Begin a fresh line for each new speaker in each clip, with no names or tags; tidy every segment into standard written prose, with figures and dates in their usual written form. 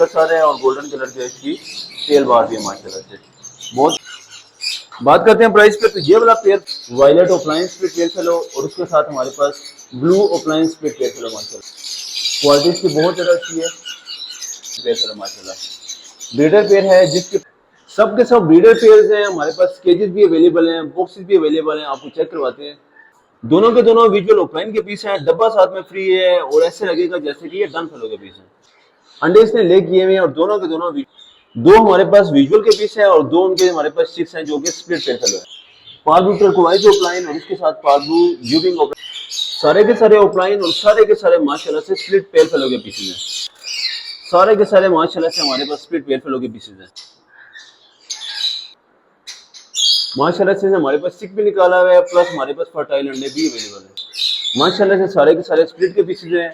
सारे हैं और गोल्डन कलर के इसकी टेल बार भी है माशाल्लाह से। बहुत बात करते हैं प्राइस पे, तो ये वाला pair violet opaline split pale fallow और उसके साथ हमारे पास blue opaline split pale fallow माशाल्लाह। क्वालिटी इसकी बहुत ज़्यादा अच्छी है पेयर फेलो माशाल्लाह। ब्रीडर पेयर है जिसके सब के सब ब्रीडर पेयर्स हैं हमारे पास। केजेस भी अवेलेबल हैं, बॉक्सेस भी अवेलेबल हैं, आपको चेक करवाते हैं। दोनों के दोनों विजुअल ऑफलाइन के पीस हैं, डब्बा साथ में फ्री है और ऐसे लगेगा जैसे कि ये डन फेलो के पीस हैं। अंडे इसने ले किए हुए हैं और दोनों के दोनों दो हमारे पास विजुअल के पीस है और दो उनके हमारे पास चिक्स हैं जो कि स्प्लिट पेयर फेलो है। पालबू टर्कोवाइज ऑफलाइन और इसके साथ पालबू यूविंग ऑफलाइन, सारे के सारे ऑफलाइन और सारे के सारे माशाल्लाह से स्प्लिट पेयर फेलो के पीसेज हैं। सारे के सारे माशाल्लाह से हमारे पास स्प्लिट पेयर फेलो के पीसेज हैं। माशाल्लाह से हमारे पास चिक भी निकाला हुआ है, प्लस हमारे पास फर्टाइल अंडे भी अवेलेबल है। माशाल्लाह से सारे के सारे स्प्लिट के पीसेज हैं।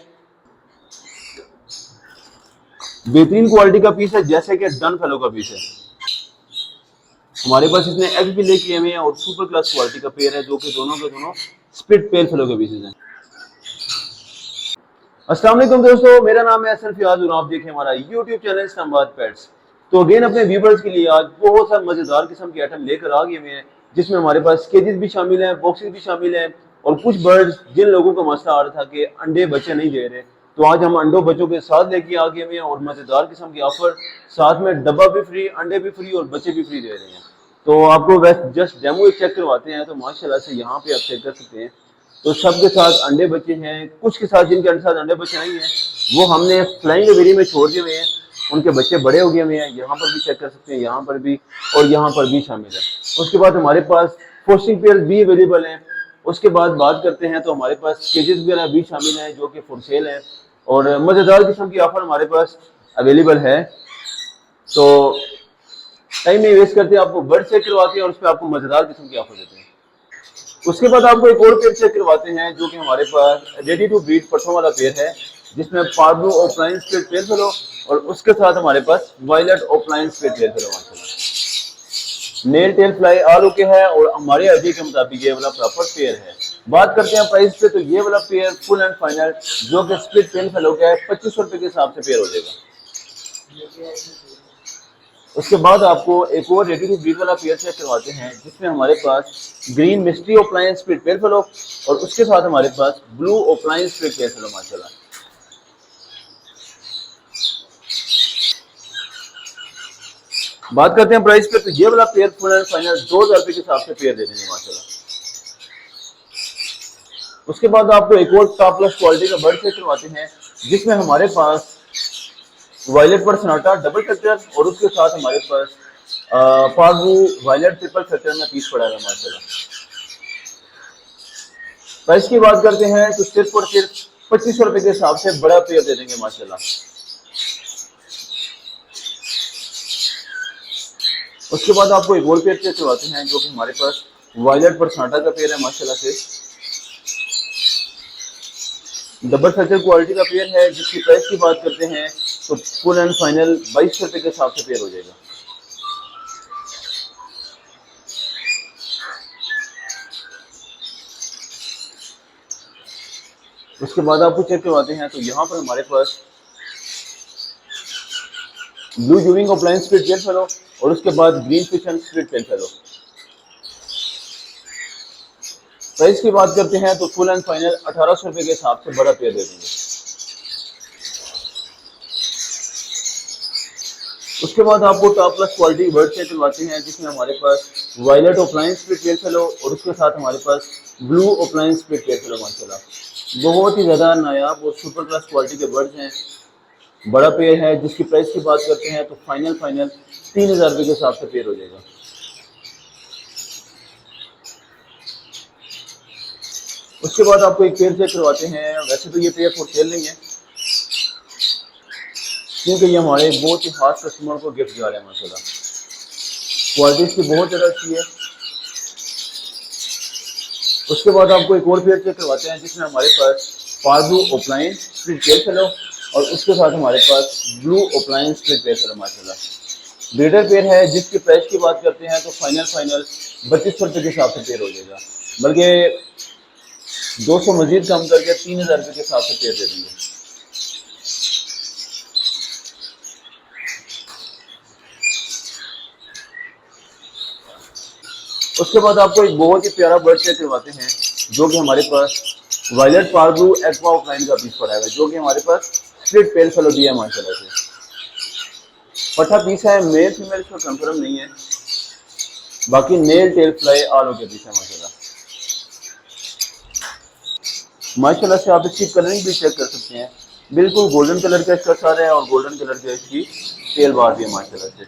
बेहतरीन क्वालिटी का पीस है जैसे कि डन फेलो का पीस है। हमारे पास इसने एग भी लेके हुए हैं और सुपर क्लास क्वालिटी का पेयर है जो कि दोनों के दोनों स्प्लिट पेयर फेलो के पीसेज हैं। अस्सलाम वालेकुम दोस्तों, मेरा नाम है असर फियाज और आप देखें हमारा यूट्यूब चैनल इस्लामाबाद पेट्स। तो अगेन अपने व्यूवर्स के लिए आज बहुत सा मजेदार किस्म के आइटम लेकर आ गए हुए हैं जिसमें हमारे पास केजेस भी शामिल हैं, बॉक्सेस भी शामिल हैं और कुछ बर्ड्स जिन लोगों का मसला आ रहा था कि अंडे बच्चे नहीं दे रहे, तो आज हम अंडों बच्चों के साथ लेके आ गए हुए हैं और मजेदार किस्म की ऑफर, साथ में डब्बा भी फ्री, अंडे भी फ्री और बच्चे भी फ्री दे रहे हैं। तो आपको वैसे जस्ट डेमो चेक करवाते हैं। तो माशाल्लाह से यहाँ पे आप चेक कर सकते हैं, तो सबके साथ अंडे बच्चे हैं, कुछ के साथ जिनके साथ अंडे बच्चे नहीं हैं वो हमने फ्लाइंग वेरी में छोड़ दिए हुए हैं, उनके बच्चे बड़े हो गए हुए हैं। यहाँ पर भी चेक कर सकते हैं, यहाँ पर भी और यहाँ पर भी शामिल है। उसके बाद हमारे पास फोस्टिंग पेयर भी अवेलेबल हैं। उसके बाद बात करते हैं तो हमारे पास केजेस वगैरह भी शामिल हैं जो कि फॉर सेल हैं और मज़ेदार किस्म की ऑफर हमारे पास अवेलेबल है। तो टाइम नहीं वेस्ट करते, आपको बर्ड चेक करवाते हैं और उस पर आपको मज़ेदार किस्म की ऑफर देते हैं। उसके बाद आपको एक और पेयर चेक करवाते हैं जो कि हमारे पास रेडी टू ब्रीड परसों वाला पेयर है जिसमें parblue opaline split pale fallow और उसके साथ हमारे पास violet opaline split pale fallow माशाल्लाह। Nail tail fly all okay है और हमारे आईडी के मुताबिक ये वाला प्रॉपर पेयर है। बात करते हैं प्राइस पे, तो ये वाला पेयर फुल एंड फाइनल जो कि स्प्लिट पेयर फेलो का है 2500 रुपए के हिसाब से पेयर हो जाएगा। उसके बाद आपको एक और रेडी टू ब्रीड वाला पेयर चेक करवाते हैं जिसमें हमारे पास green mystery opaline split pale fallow और उसके साथ हमारे पास blue opaline split pale fallow माशाल्लाह। बात करते हैं प्राइस पे, तो ये वाला पेयर फुल एंड फाइनल 2000 रुपए के हिसाब से पेयर दे देंगे माशाल्लाह। उसके बाद आपको एक और टॉप क्लास क्वालिटी का बर्ड चेक करवाते हैं जिसमें हमारे पास वायलेट पर सनाटा डबल फैक्टर और उसके साथ हमारे पास पागू वायलेट ट्रिपल फैक्टर में पीस पड़ा है माशाल्लाह। प्राइस की बात करते हैं तो सिर्फ और सिर्फ 2500 रुपए के हिसाब से बड़ा पेयर दे देंगे माशाल्लाह। उसके बाद आपको एक और पेयर चेक करवाते हैं जो कि हमारे पास वायलेट पर सनाटा का पेयर है माशाल्लाह से। डबल फैक्टर क्वालिटी का पेयर है जिसकी प्राइस की बात करते हैं तो फुल एंड फाइनल 2200 रुपए के हिसाब से पेयर हो जाएगा। उसके बाद आपको चेक करवाते हैं तो यहाँ पर हमारे पास ब्लू यूविंग ऑफलाइन स्प्लिट पेयर फेलो और उसके बाद green fish and split pale fellow. Price की बात करते हैं तो फुल एंड फाइनल 1800 रुपए के हिसाब से बड़ा पेयर दे देंगे। उसके बाद आपको top plus quality bird check करवाते हैं जिसमें हमारे पास violet opaline split pale fallow और उसके साथ हमारे पास blue opaline split pale fallow माशाल्लाह। बहुत ही ज़्यादा नायाब और सुपर क्लास क्वालिटी के बर्ड्स हैं। बड़ा पेयर है जिसकी प्राइस की बात करते हैं तो फाइनल 3000 रुपए के हिसाब से पेयर हो जाएगा। उसके बाद आपको एक पेयर चेक करवाते हैं। वैसे तो ये पेयर फॉर सेल नहीं है क्योंकि ये हमारे बहुत ही खास कस्टमर को गिफ्ट जा रहे हैं माशाल्लाह। क्वालिटी इसकी बहुत ज़्यादा अच्छी है। उसके बाद आपको एक और पेयर चेक करवाते हैं जिसमें हमारे पास parblue opaline split pale fallow और उसके साथ हमारे पास blue opaline split pale fallow माशाल्लाह। ब्रीडर पेयर है जिसकी प्राइस की बात करते हैं तो फाइनल 3200 रुपए के हिसाब से पेयर हो जाएगा, बल्कि 200 मजीद कम करके 3000 रुपए के हिसाब से पेयर दे देंगे। उसके बाद आपको एक बहुत ही प्यारा बर्ड चेक करवाते हैं जो कि हमारे पास वायलेट पार ब्लू एक्वा ऑफलाइन का पीस पड़ा है, जो कि हमारे पास स्प्लिट पेल फेलो दिया है माशाल्लाह से। पट्टा पीस है, मेल फीमेल इसमें कंफर्म नहीं है, बाकी नेल टेल फ्लाई ऑल हो गया पीस है माशाल्लाह। माशाल्लाह से आप इसकी कलरिंग भी चेक कर सकते हैं, बिल्कुल गोल्डन कलर का इसका सर है और गोल्डन कलर का इसकी टेल बार भी है माशाल्लाह से।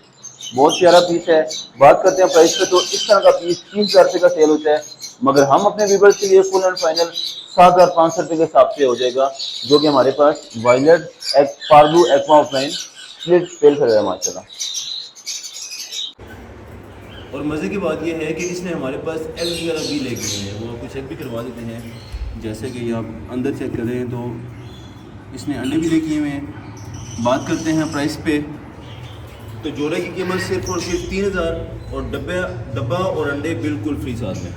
बहुत प्यारा पीस है। बात करते हैं प्राइस पे, तो इस तरह का पीस 30,000 रुपये का सेल होता है, मगर हम अपने व्यूअर्स के लिए फुल एंड फाइनल 7,500 रुपये के हिसाब से हो जाएगा, जो कि हमारे पास violet parblue aqua opaline split pale fallow है माशाल्लाह। और मज़े की बात यह है कि इसने हमारे पास एग वगैरह भी लेके गए हैं, वो आपको चेक भी करवा देते हैं। जैसे कि आप अंदर चेक करें तो इसने अंडे भी लेके हुए हैं। बात करते हैं प्राइस पे, तो जोड़े की कीमत सिर्फ और सिर्फ 3,000 और डब्बा और अंडे बिल्कुल फ्री साथ में।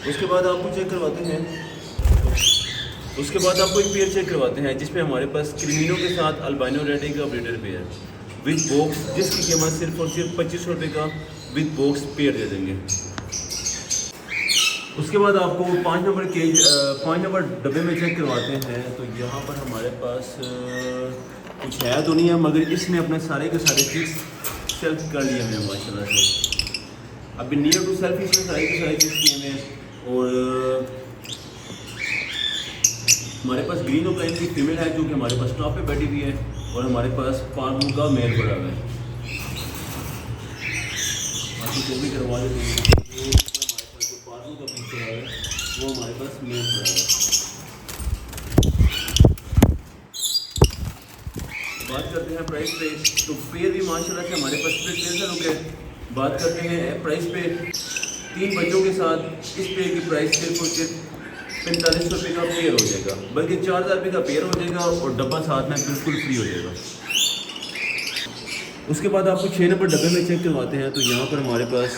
उसके बाद आपको चेक करवाते हैं, उसके बाद आपको एक पेयर चेक करवाते हैं जिसमें हमारे पास क्रिमिनो के साथ अल्बाइनो रेडी का ब्रीडर पेयर विद बॉक्स, जिसकी कीमत सिर्फ और सिर्फ 2500 रुपये का विद बॉक्स पेयर दे देंगे। उसके बाद आपको 5 नंबर डब्बे में चेक करवाते हैं, तो यहाँ पर हमारे पास कुछ है तो नहीं है, मगर इसने अपने सारे के सारे चीज़ सेल्फ कर लिए हैं माशाल्लाह से। अभी नियर टू सेल्फ इसमें सारे के सारे चीज़ किए हैं। और हमारे पास ग्रीन ऑफलाइन की फीमेल है जो कि हमारे पास टॉप पे बैठी हुई है, और हमारे पास पार्बलू का मेल पड़ा हुआ है। बाकी जो भी करवा देते हैं, हमारे पास जो पार्बलू का पीस पड़ा है वो हमारे पास मेल पड़ा है। बात करते हैं प्राइस पे, तो पेयर भी माशाल्लाह से हमारे पास पेयर हो गए। बात करते हैं प्राइस पे, 3 बच्चों के साथ इस पेयर की प्राइस सिर्फ और सिर्फ 4500 रुपये का पेयर हो जाएगा, बल्कि 4,000 रुपये का पेयर हो जाएगा और डब्बा साथ में बिल्कुल फ्री हो जाएगा। उसके बाद आपको 6 नंबर डब्बे में चेक करवाते हैं, तो यहाँ पर हमारे पास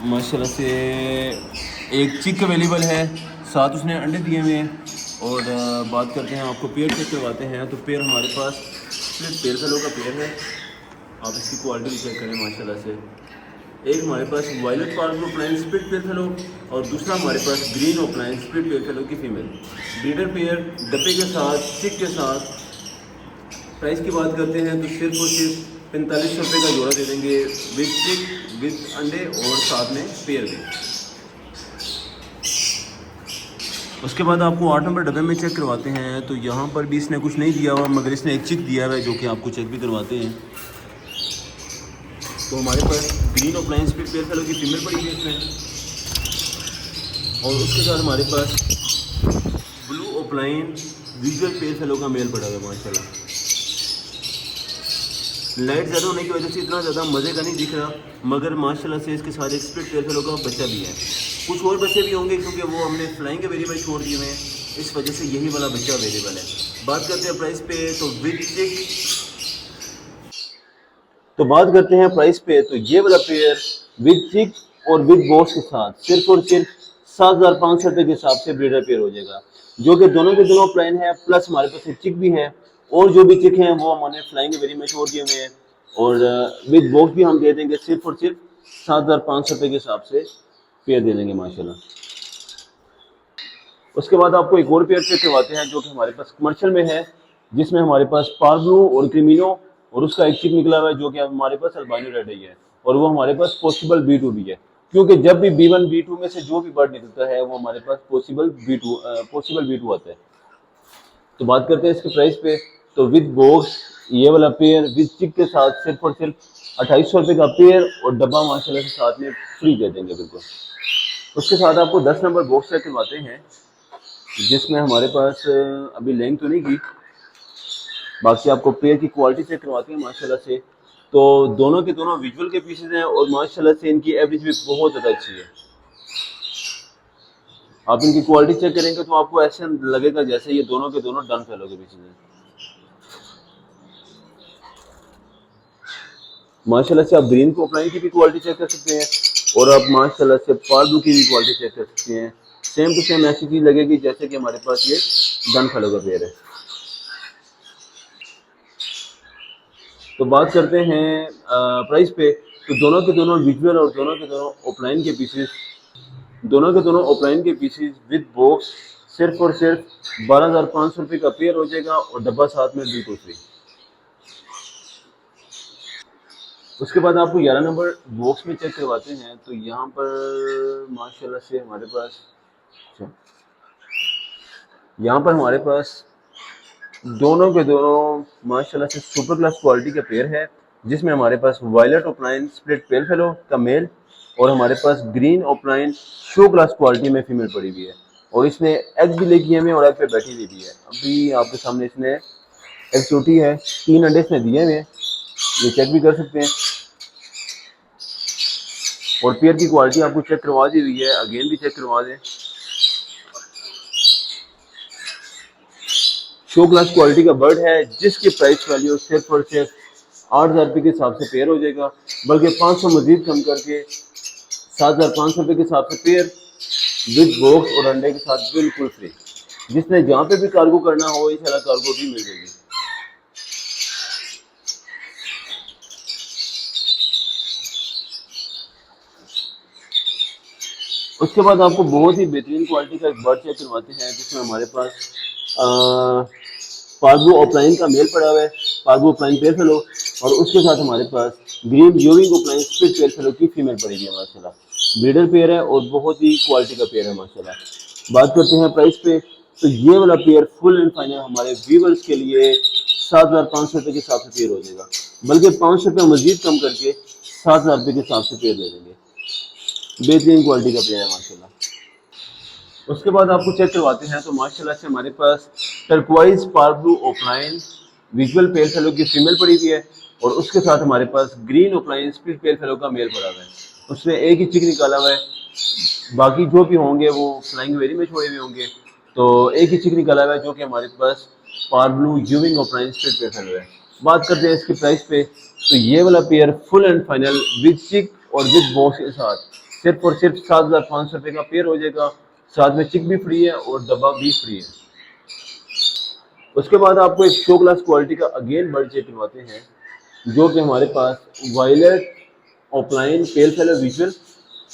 माशाल्लाह से एक चिक अवेलेबल है, साथ उसने अंडे दिए हुए हैं। और बात करते हैं, आपको पेयर चेक करवाते हैं, तो पेयर हमारे पास सिर्फ पेयर फेलो का पेयर है। आप इसकी क्वालिटी भी चेक करें माशाल्लाह से। एक हमारे पास violet parblue opaline split pale fallow और दूसरा हमारे पास green opaline split pale fallow की फीमेल ब्रीडर पेयर डब्बे के साथ चिक के साथ। प्राइस की बात करते हैं तो सिर्फ और सिर्फ 4500 रुपये का जोड़ा दे देंगे विद चिक विद अंडे और साथ में पेयर भी। उसके बाद आपको 8 नंबर डब्बे में चेक करवाते हैं, तो यहाँ पर भी इसने कुछ नहीं दिया हुआ, मगर इसने एक चिक दिया हुआ है जो कि आपको चेक भी करवाते हैं। तो हमारे पास green opaline split pale fallow की फीमेल पड़ी है इसमें, और उसके साथ हमारे पास blue opaline visual pale fallow का मेल पड़ा हुआ है माशाल्लाह। लाइट ज़्यादा होने की वजह से इतना ज़्यादा मज़े का नहीं दिख रहा, मगर माशाल्लाह से इसके साथ एक स्प्लिट पेयर फेलो का बच्चा भी है। कुछ और बच्चे भी होंगे क्योंकि वो हमने फ्लाइंग अवेलेबल छोड़ दिए हैं, इस वजह से यही वाला बच्चा अवेलेबल है। बात करते हैं प्राइस पे, तो विद चिक, तो बात करते हैं प्राइस पे, तो ये वाला पेयर विद चिक और विद बॉक्स के साथ सिर्फ और सिर्फ 7,500 रुपये के हिसाब से ब्रीडर पेयर हो जाएगा, जो कि दोनों के दोनों प्लान है, प्लस हमारे पास एक चिक भी है, और जो भी चिक हैं वो हमने फ्लाइंग वेरी में छोड़ दिए हुए हैं, और विद बॉक्स भी हम दे देंगे सिर्फ और सिर्फ 7,500 रुपये के हिसाब से पेयर दे देंगे माशाल्लाह। उसके बाद आपको एक और पेयर चेक करवाते हैं जो कि हमारे पास कमर्शियल में है, जिसमें हमारे पास पार्बलू और क्रिमिनो और उसका एक चिक निकला हुआ है जो कि हमारे पास अल्बाइनो रेड है, और वो हमारे पास पॉसिबल B2 भी है, क्योंकि जब भी B1 B2 में से जो भी बर्ड निकलता है वो हमारे पास पॉसिबल B2 आता है। तो बात करते हैं इसके प्राइस पे, तो विद बॉक्स ये वाला पेयर विद चिक के साथ सिर्फ और सिर्फ 2800 रुपये का पेयर और डब्बा माशाल्लाह से साथ में फ्री दे देंगे बिल्कुल। उसके साथ आपको 10 नंबर बॉक्स चेक करवाते हैं, जिसमें हमारे पास अभी लेंथ तो नहीं की, बाकी आपको पेयर की क्वालिटी चेक करवाते हैं माशाल्लाह से। तो दोनों के दोनों विजुअल के पीसेज हैं और माशाल्लाह से इनकी एवरेज भी बहुत ज़्यादा अच्छी है। आप इनकी क्वालिटी चेक करेंगे तो आपको ऐसे लगेगा जैसे ये दोनों के दोनों डन फेलो के पीसेज हैं माशाल्लाह से। आप ग्रीन को ऑफलाइन की भी क्वालिटी चेक कर सकते हैं, और आप माशाल्लाह से पार्बलू की भी क्वालिटी चेक कर सकते हैं। सेम टू सेम ऐसी चीज़ लगेगी जैसे कि हमारे पास ये डन फेलो का पेयर है। तो बात करते हैं प्राइस पे। तो दोनों के दोनों विजुअल और दोनों के दोनों ऑफलाइन के पीसेस, विद बॉक्स सिर्फ और सिर्फ 12,500 रुपये का पेयर हो जाएगा और डब्बा साथ में बिल्कुल फ्री। उसके बाद आपको 11 नंबर बॉक्स में चेक करवाते हैं। तो यहाँ पर माशाल्लाह से हमारे पास, यहाँ पर हमारे पास दोनों के दोनों माशाल्लाह से सुपर क्लास क्वालिटी का पेयर है, जिसमें हमारे पास violet opaline split pale fallow का मेल और हमारे पास green opaline show class quality में फीमेल पड़ी हुई है। और इसने एग भी लेगी हमें और एग पे बैठी हुई भी है। अभी आपके सामने इसने एग छोटी है, 3 अंडे इसने दिए हुए हैं, ये चेक भी कर सकते हैं। और पेयर की क्वालिटी आपको चेक करवा दी हुई है, अगेन भी चेक करवा दें। शो क्लास क्वालिटी का बर्ड है, जिसकी प्राइस वैल्यू सिर्फ और सिर्फ 8,000 रुपये के हिसाब से पेयर हो जाएगा, बल्कि 500 मजीद कम करके 7,500 रुपये के हिसाब से पेयर विद बॉक्स और अंडे के साथ बिल्कुल फ्री। जिसने जहाँ पे भी कार्गो करना हो इंशाल्लाह कार्गो भी मिल जाएगी। उसके बाद आपको बहुत ही बेहतरीन क्वालिटी का एक बर्ड चेक करवाते हैं, जिसमें हमारे पास पार्गो ऑफलाइन का मेल पड़ा हुआ है, पार्गो ऑफलाइन पेयर फेलो, और उसके साथ हमारे पास green यूविंग opaline split pale fallow की फीमेल पड़ेगी माशाल्लाह। ब्रीडर पेयर है और बहुत ही क्वालिटी का पेयर है माशाल्लाह। बात करते हैं प्राइस पे। तो ये वाला पेयर फुल एंड फाइनल हमारे व्यूवर्स के लिए 7,500 रुपये के हिसाब से पेयर हो जाएगा, बल्कि 500 रुपये मजीद कम करके 7,000 रुपये के हिसाब से पेयर दे देंगे। बेहतरीन क्वालिटी का पेयर है माशाल्लाह। उसके बाद आपको चेक करवाते हैं। तो माशाल्लाह से हमारे पास turquoise parblue opaline visual pale fallow की फीमेल पड़ी हुई है और उसके साथ हमारे पास green opaline split pale fallow का मेल पड़ा हुआ है। उसमें एक ही चिक निकाला हुआ है, बाकी जो भी होंगे वो फ्लाइंग वेरी में छोड़े हुए होंगे। तो एक ही चिक निकाला हुआ है जो कि हमारे पास पार ब्लू यूविंग ऑफलाइन स्प्लिट पेल फेलो है। बात करते हैं इसकी प्राइस पे। तो ये वाला pair full and final with चिक और विद बॉक्स के साथ सिर्फ और सिर्फ 7,500 रुपये का पेयर हो जाएगा, साथ में चिक भी फ्री है और डब्बा भी फ्री है। उसके बाद आपको एक शो क्लास क्वालिटी का अगेन बर्ड चेक करवाते हैं, जो कि हमारे पास violet opaline pale fallow visual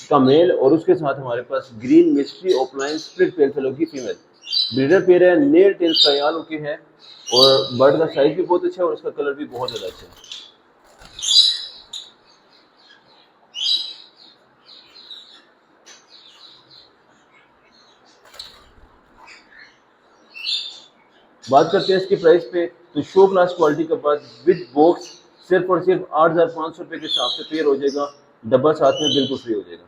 का मेल और उसके साथ हमारे पास green mystery opaline split pale fallow की फीमेल। ब्रीडर पेयर है, नेल टेल्स तैयार होके है और बर्ड का साइज भी बहुत अच्छा है और उसका कलर भी बहुत ज़्यादा अच्छा है। बात करते हैं इसकी प्राइस पे। तो शो क्लास क्वालिटी का बर्ड विद बॉक्स सिर्फ और सिर्फ 8,500 रुपये के हिसाब से पेयर हो जाएगा, डब्बा साथ में बिल्कुल फ्री हो जाएगा।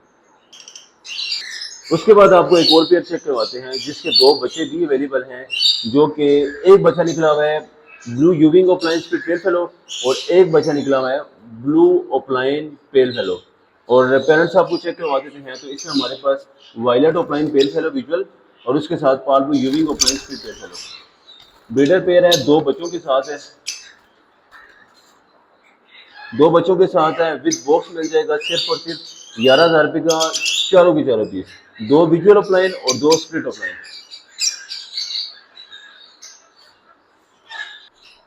उसके बाद आपको एक और पेयर चेक करवाते हैं, जिसके 2 बच्चे भी अवेलेबल हैं, जो कि एक बच्चा निकला हुआ है ब्लू यूविंग ऑफलाइन स्प्लिट पेल फेलो और एक बच्चा निकला हुआ है ब्लू ऑफलाइन पेल फेलो। और पेरेंट्स आपको चेक करवा देते हैं। तो इसमें हमारे पास violet opaline pale fallow visual और उसके साथ पाल ब्लू यूविंग opaline split pale fallow. Breeder pair है, 2 बच्चों के साथ है, 2 बच्चों के साथ है, विद बॉक्स मिल जाएगा सिर्फ और सिर्फ 11,000 रुपये का, चारों की चारों पीस, 2 विजुअल ऑफलाइन और 2 स्प्लिट ऑफलाइन।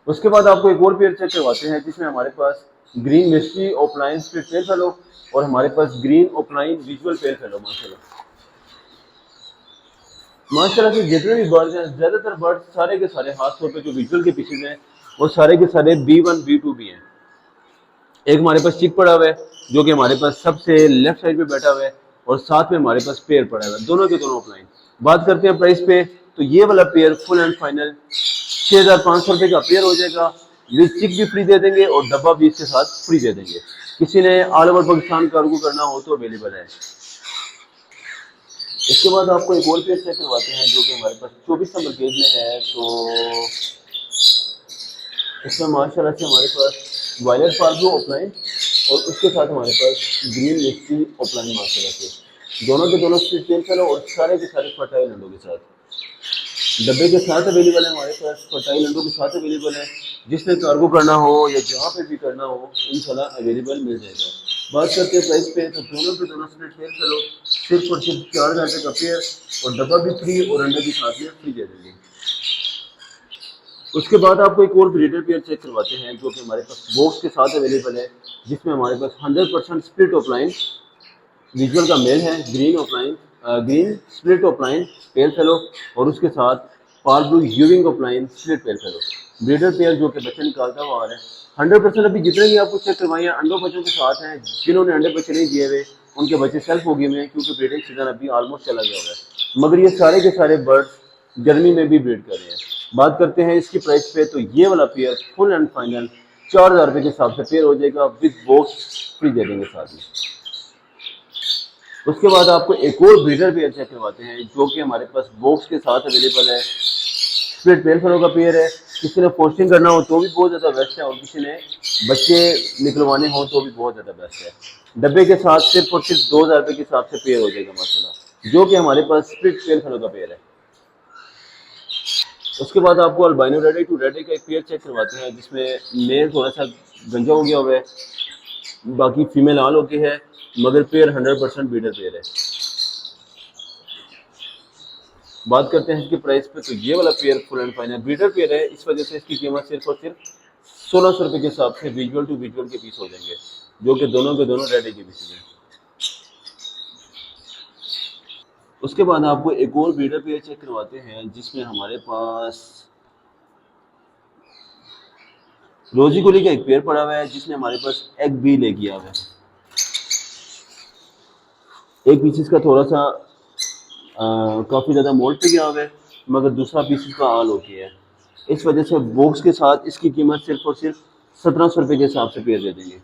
उसके बाद आपको एक और पेयर चेक करवाते हैं, जिसमें हमारे पास green mystery opaline split pale fallow और हमारे पास green opaline visual pale fallow. माशाल्लाह से जितने भी बर्ड्स हैं, ज्यादातर बर्ड्स सारे के सारे खास तौर पे जो विजुअल के पीछे हैं वो सारे के सारे B1 B2 भी हैं। एक हमारे पास चिक पड़ा हुआ है जो कि हमारे पास सबसे लेफ्ट साइड पे बैठा हुआ है और साथ में हमारे पास पेयर पड़ा हुआ है, दोनों के दोनों ऑफलाइन। बात करते हैं प्राइस पे। तो ये वाला पेयर फुल एंड फाइनल 6,500 रुपये का पेयर हो जाएगा, विद चिक भी फ्री दे देंगे और डब्बा भी इसके साथ फ्री दे देंगे। किसी ने ऑल ओवर पाकिस्तान कार्गो करना हो तो अवेलेबल है। इसके बाद आपको एक और पेयर चेक करवाते हैं, जो कि हमारे पास 24 नंबर केज में है। तो इसमें माशाल्लाह से हमारे पास वायलेट पार्गो ऑफलाइन और उसके साथ हमारे पास ग्रीन मिस्ट्री ऑफलाइन माशाल्लाह से, दोनों के दोनों स्प्लिट पेल फेलो और सारे के सारे फर्टाइल अंडों के साथ डब्बे के साथ अवेलेबल है। हमारे पास फर्टाइल अंडों के साथ अवेलेबल है, जिसने कार्गो करना हो या जहाँ पे भी करना हो इंशाल्लाह अवेलेबल मिल जाएगा। बात करते हैं प्राइस पे। तो दोनों के दोनों स्प्लिट पेल फेलो सिर्फ और सिर्फ 4,000 रुपये का पेयर और डब्बा भी फ्री और अंडे भी साथ में फ्री दे देंगे। उसके बाद आपको एक और ब्रीडर पेयर चेक करवाते हैं जो कि हमारे पास बॉक्स के साथ अवेलेबल है, जिसमें हमारे पास 100% स्प्लिट ऑफलाइन विजुअल का मेल है, green split opaline pale fallow, और उसके साथ पार ब्लू यूविंग opaline split pale fallow breeder pair जो कि बच्चे निकालता हुआ आ रहा है। 100% अभी जितने भी आपको चेक करवाए हैं अंडों बच्चों के साथ हैं। जिन्होंने अंडे बच्चे नहीं दिए हुए उनके बच्चे सेल्फ हो गए हुए हैं, क्योंकि ब्रीडिंग सीजन अभी ऑलमोस्ट चला गया हुआ है, मगर ये सारे के सारे बर्ड्स गर्मी में भी ब्रीड कर रहे हैं। बात करते हैं इसकी प्राइस पे, तो ये वाला पेयर फुल एंड फाइनल 4000 रुपये के हिसाब से पेयर हो जाएगा, विद बॉक्स फ्री दे देंगे साथ में। उसके बाद आपको एक और ब्रीडर पेयर चेक करवाते हैं जो कि हमारे पास बॉक्स के साथ अवेलेबल है। स्प्लिट पेयर फेलो का पेयर है। किसी ने पोस्टिंग करना हो तो भी बहुत ज़्यादा बेस्ट है, और किसी ने बच्चे निकलवाने हो तो भी बहुत ज़्यादा बेस्ट है। डब्बे के साथ सिर्फ और सिर्फ 2000 रुपये के हिसाब से पेयर हो जाएगा माशाल्लाह, जो कि हमारे पास स्प्लिट पेयर फेलो का पेयर है। उसके बाद आपको अल्बाइनो रेडी टू रेडी का एक पेयर चेक करवाते हैं, जिसमें मेल थोड़ा सा गंजा हो गया हुआ है, बाकी फीमेल आल होके है, मगर पेयर 100% ब्रीडर पेयर है। बात करते हैं इसके प्राइस पे, तो ये वाला pair full and final breeder pair है, इस वजह से इसकी कीमत सिर्फ और सिर्फ 1600 रुपये के हिसाब से विजुअल टू विजुअल के पीस हो जाएंगे, जो कि दोनों के दोनों रेडी के पीस हैं। उसके बाद आपको एक और ब्रीडर पेयर चेक करवाते हैं, जिसमें हमारे पास रोजी गोली का एक पेयर पड़ा हुआ है, जिसने हमारे पास एग भी ले किया हुआ है। एक पीसेस का थोड़ा सा काफ़ी ज़्यादा मोल्ड पे गया हुआ है, मगर दूसरा पीसेस का आल होती है, इस वजह से बॉक्स के साथ इसकी कीमत सिर्फ और सिर्फ 1700 रुपये के हिसाब से पेयर दे देंगे।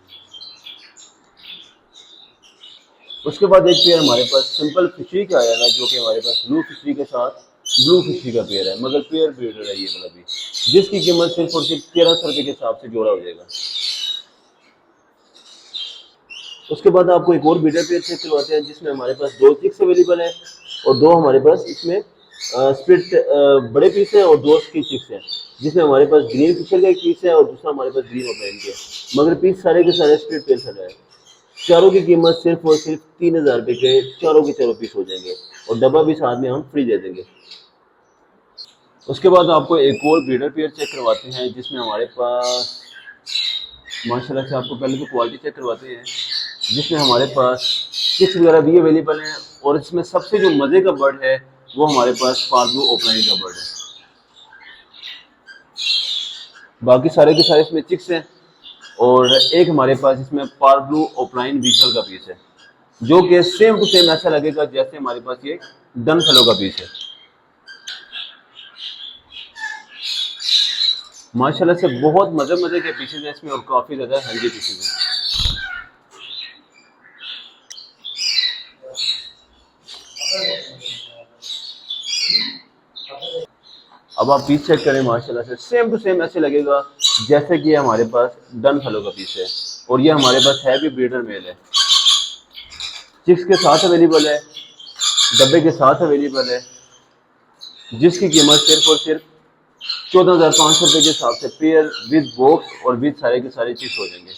उसके बाद एक पेयर हमारे पास सिंपल फिशरी का आया है, जो कि हमारे पास ब्लू फिशरी के साथ ब्लू फिशरी का पेयर है, मगर पेयर ब्रीडर है ये वाला भी, जिसकी कीमत सिर्फ और सिर्फ 1300 रुपये के हिसाब से जोड़ा हो जाएगा। उसके बाद आपको एक और ब्रीडर पेयर चेक करवाते हैं, जिसमें हमारे पास 2 चिक्स अवेलेबल है, और 2 हमारे पास इसमें स्प्लिट बड़े पीस है, और 2 की चिक्स है, जिसमें हमारे पास ग्रीन फिशर का एक पीस है और दूसरा हमारे पास ग्रीन ऑफलाइन के, मगर पीस सारे के सारे स्प्लिट पेयर है। चारों की कीमत सिर्फ और सिर्फ 3000 रुपये के चारों के चारों पीस हो जाएंगे, और डब्बा भी साथ में हम फ्री दे देंगे। उसके बाद आपको एक और ब्रीडर पेयर चेक करवाते हैं, जिसमें हमारे पास माशाल्लाह से आपको पहले तो क्वालिटी चेक करवाते हैं, जिसमें हमारे पास चिक्स वगैरह भी अवेलेबल हैं, और इसमें सबसे जो मज़े का बर्ड है वो हमारे पास पार्ब्लू ऑफलाइन का बर्ड है। बाकी सारे के सारे इसमें चिक्स हैं, और एक हमारे पास इसमें पार्ब्लू ऑफलाइन विजुअल का पीस है, जो कि सेम टू सेम ऐसा लगेगा जैसे हमारे पास ये डन फेलो का पीस है। माशाल्लाह से बहुत मजे के पीसेज हैं इसमें, और काफ़ी ज़्यादा हेल्दी पीसेज हैं। अब आप पीस चेक करें, माशाल्लाह से सेम टू सेम ऐसे लगेगा जैसे कि हमारे पास डन फेलो का पीस है, और ये हमारे पास है भी ब्रीडर मेल है, चिक्स के साथ अवेलेबल है, डब्बे के साथ अवेलेबल है, जिसकी कीमत सिर्फ और सिर्फ 14,500 रुपये के हिसाब से पेयर विद बॉक्स और विद सारे के सारे चिक्स हो जाएंगे।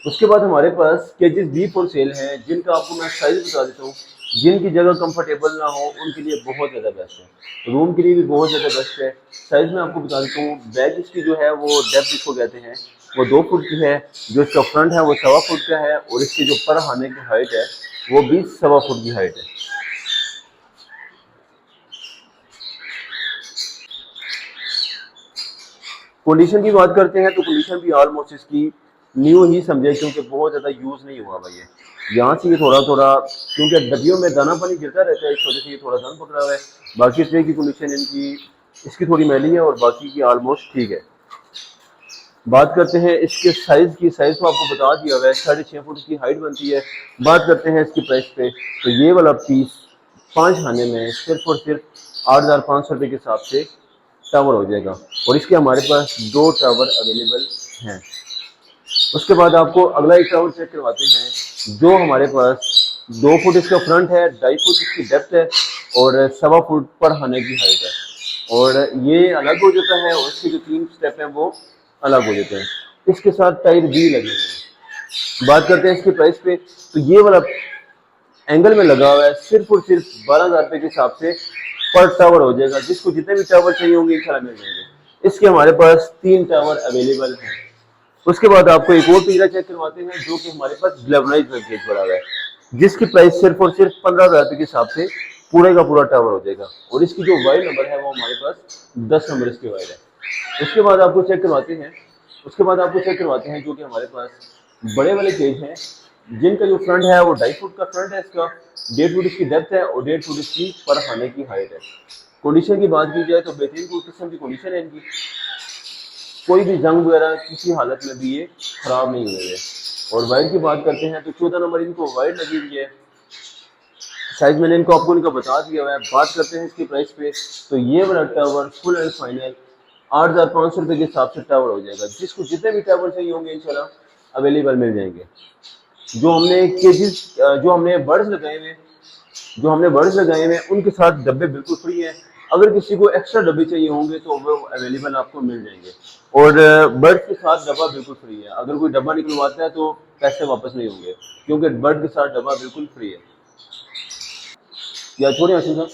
उसके बाद हमारे पास केजेस भी फॉर सेल हैं, जिनका आपको मैं साइज बता देता हूँ। जिनकी जगह कंफर्टेबल ना हो उनके लिए बहुत ज़्यादा बेस्ट है, रूम के लिए भी बहुत ज़्यादा बेस्ट है। साइज़ में आपको बता देता हूँ, बैग इसकी जो है वो डेप्थ इसको कहते हैं वो 2 फुट की है, जो इसका फ्रंट है वो 1.25 फुट का है, और इसकी जो पर हाने की हाइट है वो भी 1.25 फुट की हाइट है। कंडीशन की बात करते हैं तो कंडीशन भी ऑलमोस्ट इसकी न्यू ही समझे, क्योंकि बहुत ज़्यादा यूज़ नहीं हुआ भाई। यहाँ से ये थोड़ा थोड़ा, क्योंकि डब्बियों में दाना पानी गिरता रहता है, इस वजह से ये थोड़ा दान पकड़ा हुआ है। बाकी ट्रे की कंडीशन इनकी इसकी थोड़ी मैली है, और बाकी की ऑलमोस्ट ठीक है। बात करते हैं इसके साइज़ की, साइज़ तो आपको बता दिया हुआ है, 6.5 फुट की हाइट बनती है। बात करते हैं इसकी प्राइस पे, तो ये वाला पीस 5 खाने में सिर्फ और सिर्फ 8,500 रुपये के हिसाब से टावर हो जाएगा, और इसके हमारे पास 2 टावर अवेलेबल हैं। उसके बाद आपको अगला एक टावर चेक करवाते हैं, जो हमारे पास 2 फुट इसका फ्रंट है, 2.5 फुट इसकी डेप्थ है, और 1.25 फुट पर खाने की हाइट है, और ये अलग हो जाता है, और इसके जो 3 स्टेप हैं वो अलग हो जाते हैं। इसके साथ टायर भी लगे हुए हैं। बात करते हैं इसके प्राइस पे, तो ये वाला एंगल में लगा हुआ है सिर्फ और सिर्फ 12,000 रुपये के हिसाब से पर टावर हो जाएगा। जिसको जितने भी टावर चाहिए होंगे इंशाल्लाह मिल जाएंगे। इसके हमारे पास 3 टावर अवेलेबल हैं। उसके बाद आपको एक और पिंजरा चेक करवाते हैं जो कि हमारे पास ग्लैमराइज केज पड़ा हुआ है, जिसकी प्राइस सिर्फ और सिर्फ 15,000 के हिसाब से पूरे का पूरा टावर हो जाएगा। और इसकी जो वायर नंबर है वो हमारे पास 10 नंबर इसकी वायर है। उसके बाद आपको चेक करवाते हैं जो कि हमारे पास बड़े वाले केज हैं, जिनका जो फ्रंट है वो 2.5 फुट का फ्रंट है इसका, 1.5 फुट इसकी डेप्थ है और 1.5 फुट इसकी पर खाने की हाइट है। कंडीशन की बात की जाए तो बेहतरीन किस्म की कंडीशन है इनकी, कोई भी जंग वगैरह किसी हालत में भी ये खराब नहीं हुए हैं। और वायर की बात करते हैं तो 14 नंबर इनको वायर लगी हुई है। साइज मैंने आपको इनका बता दिया हुआ है। बात करते हैं इसकी प्राइस पे, तो ये वाला टावर फुल एंड फाइनल 8,500 रुपये के हिसाब से टावर हो जाएगा। जिसको जितने भी टावर चाहिए होंगे इंशाल्लाह अवेलेबल मिल जाएंगे। जो हमने केजेस जो हमने बर्ड्स लगाए हुए उनके साथ डब्बे बिल्कुल फ्री हैं। अगर किसी को एक्स्ट्रा डब्बे चाहिए होंगे तो वो अवेलेबल आपको मिल जाएंगे। और बर्ड के साथ डब्बा बिल्कुल फ्री है। अगर कोई डब्बा निकलवाता है तो पैसे वापस नहीं होंगे, क्योंकि बर्ड के साथ डब्बा बिल्कुल फ्री है। या छोड़िए हसन साहब।